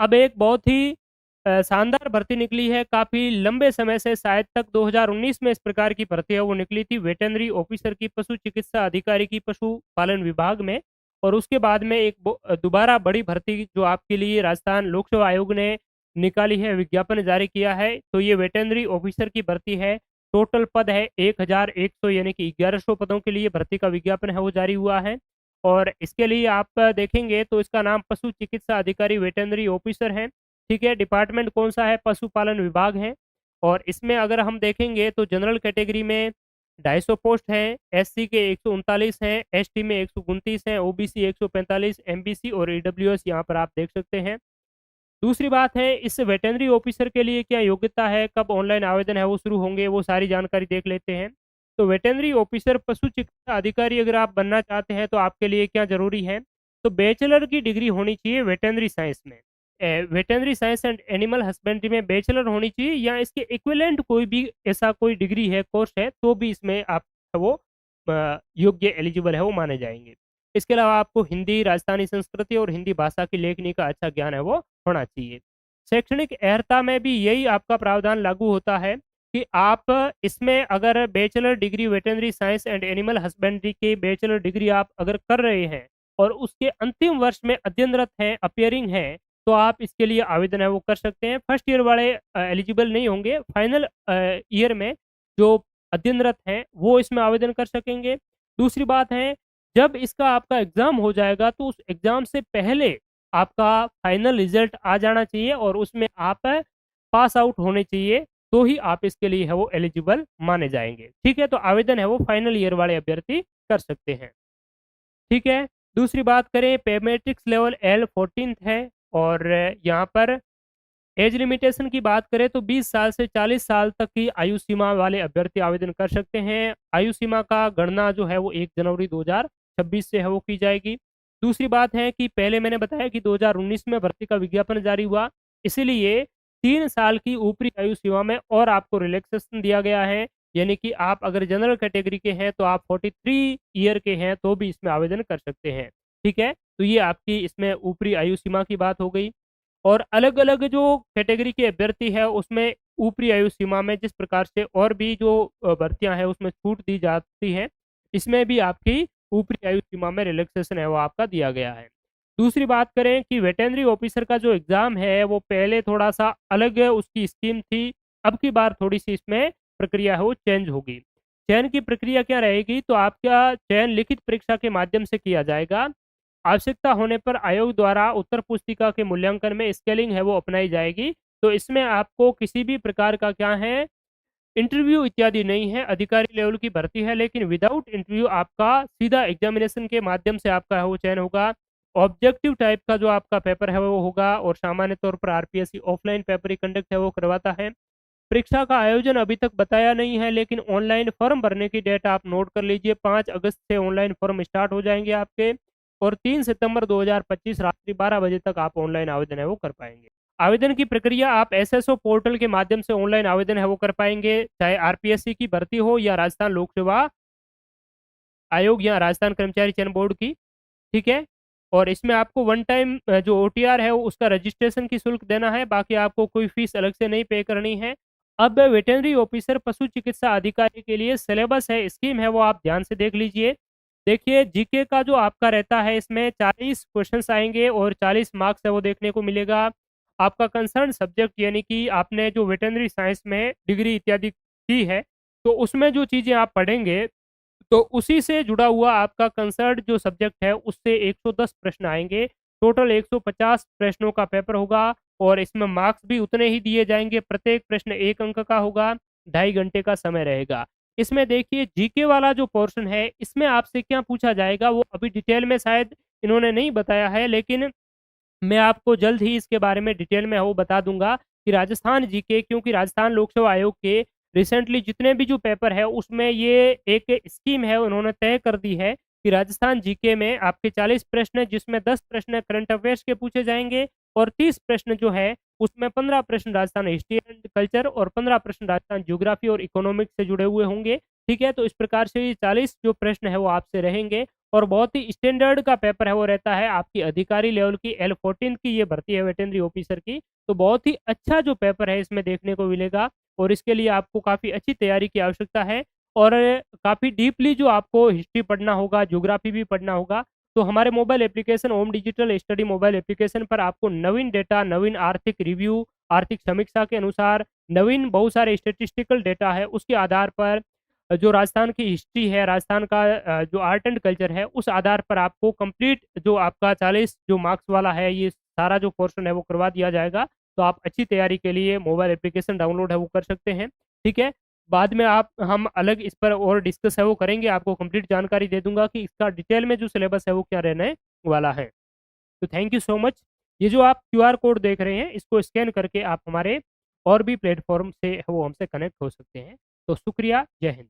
अब एक बहुत ही शानदार भर्ती निकली है, काफ़ी लंबे समय से, शायद तक 2019 में इस प्रकार की भर्ती है वो निकली थी, वेटरनरी ऑफिसर की, पशु चिकित्सा अधिकारी की पशुपालन विभाग में। और उसके बाद में एक दोबारा बड़ी भर्ती जो आपके लिए राजस्थान लोक सेवा आयोग ने निकाली है, विज्ञापन जारी किया है, तो ये वेटरनरी ऑफिसर की भर्ती है। टोटल पद है 1100, यानी कि 1100 पदों के लिए भर्ती का विज्ञापन है वो जारी हुआ है। और इसके लिए आप देखेंगे तो इसका नाम पशु चिकित्सा अधिकारी वेटरनरी ऑफिसर है। ठीक है, डिपार्टमेंट कौन सा है? पशुपालन विभाग है। और इसमें अगर हम देखेंगे तो जनरल कैटेगरी में 250 पोस्ट हैं, एससी के 139 हैं, एसटी में 129 हैं, ओबीसी 145, एमबीसी और ईडब्ल्यूएस यहाँ पर आप देख सकते हैं। दूसरी बात है, इस वेटरनरी ऑफिसर के लिए क्या योग्यता है, कब ऑनलाइन आवेदन है वो शुरू होंगे, वो सारी जानकारी देख लेते हैं। तो वेटरनरी ऑफिसर पशु चिकित्सा अधिकारी अगर आप बनना चाहते हैं तो आपके लिए क्या जरूरी है? तो बैचलर की डिग्री होनी चाहिए वेटरनरी साइंस में। Veterinary science and animal husbandry में बैचलर होनी चाहिए, या इसके इक्विवेलेंट कोई भी ऐसा कोई डिग्री है, कोर्स है, तो भी इसमें आप वो योग्य एलिजिबल है वो माने जाएंगे। इसके अलावा आपको हिंदी, राजस्थानी संस्कृति और हिंदी भाषा की लेखनी का अच्छा ज्ञान है वो होना चाहिए। शैक्षणिक अर्हता में भी यही आपका प्रावधान लागू होता है कि आप इसमें अगर bachelor degree veterinary science and animal husbandry की बैचलर डिग्री आप अगर कर रहे हैं और उसके अंतिम वर्ष में अध्ययनरत हैं, अपियरिंग हैं, तो आप इसके लिए आवेदन है वो कर सकते हैं। फर्स्ट ईयर वाले एलिजिबल नहीं होंगे, फाइनल ईयर में जो अध्ययनरत हैं वो इसमें आवेदन कर सकेंगे। दूसरी बात है, जब इसका आपका एग्जाम हो जाएगा तो उस एग्जाम से पहले आपका फाइनल रिजल्ट आ जाना चाहिए और उसमें आप पास आउट होने चाहिए, तो ही आप इसके लिए है वो एलिजिबल माने जाएंगे। ठीक है, तो आवेदन है वो फाइनल ईयर वाले अभ्यर्थी कर सकते हैं। ठीक है, दूसरी बात करें, पे मैट्रिक्स लेवल L14 है। और यहाँ पर एज लिमिटेशन की बात करें तो 20 साल से 40 साल तक की आयु सीमा वाले अभ्यर्थी आवेदन कर सकते हैं। आयु सीमा का गणना जो है वो 1 जनवरी 2026 से है वो की जाएगी। दूसरी बात है कि पहले मैंने बताया कि 2019 में भर्ती का विज्ञापन जारी हुआ, इसीलिए 3 साल की ऊपरी आयु सीमा में और आपको रिलैक्सेशन दिया गया है। यानी कि आप अगर जनरल कैटेगरी के हैं तो आप 43 ईयर के हैं तो भी इसमें आवेदन कर सकते हैं। ठीक है, तो ये आपकी इसमें ऊपरी आयु सीमा की बात हो गई। और अलग अलग जो कैटेगरी के अभ्यर्थी है उसमें ऊपरी आयु सीमा में जिस प्रकार से और भी जो भर्तियां हैं उसमें छूट दी जाती है, इसमें भी आपकी ऊपरी आयु सीमा में रिलैक्सेशन है वो आपका दिया गया है। दूसरी बात करें कि वेटरनरी ऑफिसर का जो एग्जाम है वो पहले थोड़ा सा अलग उसकी स्कीम थी, अब की बार थोड़ी सी इसमें प्रक्रिया है वो चेंज होगी। चयन की प्रक्रिया क्या रहेगी? तो आपका चयन लिखित परीक्षा के माध्यम से किया जाएगा। आवश्यकता होने पर आयोग द्वारा उत्तर पुस्तिका के मूल्यांकन में स्केलिंग है वो अपनाई जाएगी। तो इसमें आपको किसी भी प्रकार का क्या है, इंटरव्यू इत्यादि नहीं है। अधिकारी लेवल की भर्ती है, लेकिन विदाउट इंटरव्यू आपका सीधा एग्जामिनेशन के माध्यम से आपका है वो चयन होगा। ऑब्जेक्टिव टाइप का जो आपका पेपर है वो होगा, और सामान्य तौर पर आरपीएससी ऑफलाइन पेपर ही कंडक्ट है वो करवाता है। परीक्षा का आयोजन अभी तक बताया नहीं है, लेकिन ऑनलाइन फॉर्म भरने की डेट आप नोट कर लीजिए, 5 अगस्त से ऑनलाइन फॉर्म स्टार्ट हो जाएंगे आपके। और 3 सितंबर 2025 रात्रि 12 बजे तक आप ऑनलाइन आवेदन है वो कर पाएंगे। आवेदन की प्रक्रिया आप एसएसओ पोर्टल के माध्यम से ऑनलाइन आवेदन है वो कर पाएंगे, चाहे आरपीएससी की भर्ती हो या राजस्थान लोक सेवा आयोग या राजस्थान कर्मचारी चयन बोर्ड की। ठीक है, और इसमें आपको वन टाइम जो ओटीआर है वो उसका रजिस्ट्रेशन की शुल्क देना है, बाकी आपको कोई फीस अलग से नहीं पे करनी है। अब वेटरनरी ऑफिसर पशु चिकित्सा अधिकारी के लिए सिलेबस है, स्कीम है वो आप ध्यान से देख लीजिए। देखिए, जीके का जो आपका रहता है इसमें 40 क्वेश्चंस आएंगे और 40 मार्क्स है वो देखने को मिलेगा। आपका कंसर्न सब्जेक्ट यानी कि आपने जो वेटरनरी साइंस में डिग्री इत्यादि की है, तो उसमें जो चीज़ें आप पढ़ेंगे तो उसी से जुड़ा हुआ आपका कंसर्न जो सब्जेक्ट है उससे 110 प्रश्न आएंगे। टोटल 150 प्रश्नों का पेपर होगा और इसमें मार्क्स भी उतने ही दिए जाएंगे। प्रत्येक प्रश्न 1 अंक का होगा, 2.5 घंटे का समय रहेगा। इसमें देखिए, जीके वाला जो पोर्शन है इसमें आपसे क्या पूछा जाएगा वो अभी डिटेल में शायद इन्होंने नहीं बताया है, लेकिन मैं आपको जल्द ही इसके बारे में डिटेल में वो बता दूंगा कि राजस्थान जीके, क्योंकि राजस्थान लोक सेवा आयोग के रिसेंटली जितने भी जो पेपर है उसमें ये एक स्कीम है उन्होंने तय कर दी है कि राजस्थान जीके में आपके 40 प्रश्न है, जिसमें 10 प्रश्न करंट अफेयर्स के पूछे जाएंगे और 30 प्रश्न जो है उसमें 15 प्रश्न राजस्थान हिस्ट्री एंड कल्चर और 15 प्रश्न राजस्थान ज्योग्राफी और इकोनॉमिक्स से जुड़े हुए होंगे। ठीक है, तो इस प्रकार से ये 40 जो प्रश्न है वो आपसे रहेंगे और बहुत ही स्टैंडर्ड का पेपर है वो रहता है, आपकी अधिकारी लेवल की L14 की ये भर्ती है वेटरनरी ऑफिसर की। तो बहुत ही अच्छा जो पेपर है इसमें देखने को मिलेगा, और इसके लिए आपको काफ़ी अच्छी तैयारी की आवश्यकता है, और काफ़ी डीपली जो आपको हिस्ट्री पढ़ना होगा, ज्योग्राफी भी पढ़ना होगा। तो हमारे मोबाइल एप्लीकेशन ओम डिजिटल स्टडी मोबाइल एप्लीकेशन पर आपको नवीन डेटा, नवीन आर्थिक रिव्यू, आर्थिक समीक्षा के अनुसार नवीन बहुत सारे स्टेटिस्टिकल डेटा है, उसके आधार पर जो राजस्थान की हिस्ट्री है, राजस्थान का जो आर्ट एंड कल्चर है, उस आधार पर आपको कंप्लीट जो आपका 40 जो मार्क्स वाला है, ये सारा जो पोर्शन है वो करवा दिया जाएगा। तो आप अच्छी तैयारी के लिए मोबाइल एप्लीकेशन डाउनलोड है वो कर सकते हैं। ठीक है, बाद में आप हम अलग इस पर और डिस्कस है वो करेंगे, आपको कंप्लीट जानकारी दे दूंगा कि इसका डिटेल में जो सिलेबस है वो क्या रहने वाला है। तो थैंक यू सो मच। ये जो आप क्यूआर कोड देख रहे हैं, इसको स्कैन करके आप हमारे और भी प्लेटफॉर्म से वो हमसे कनेक्ट हो सकते हैं। तो शुक्रिया, जय हिंद।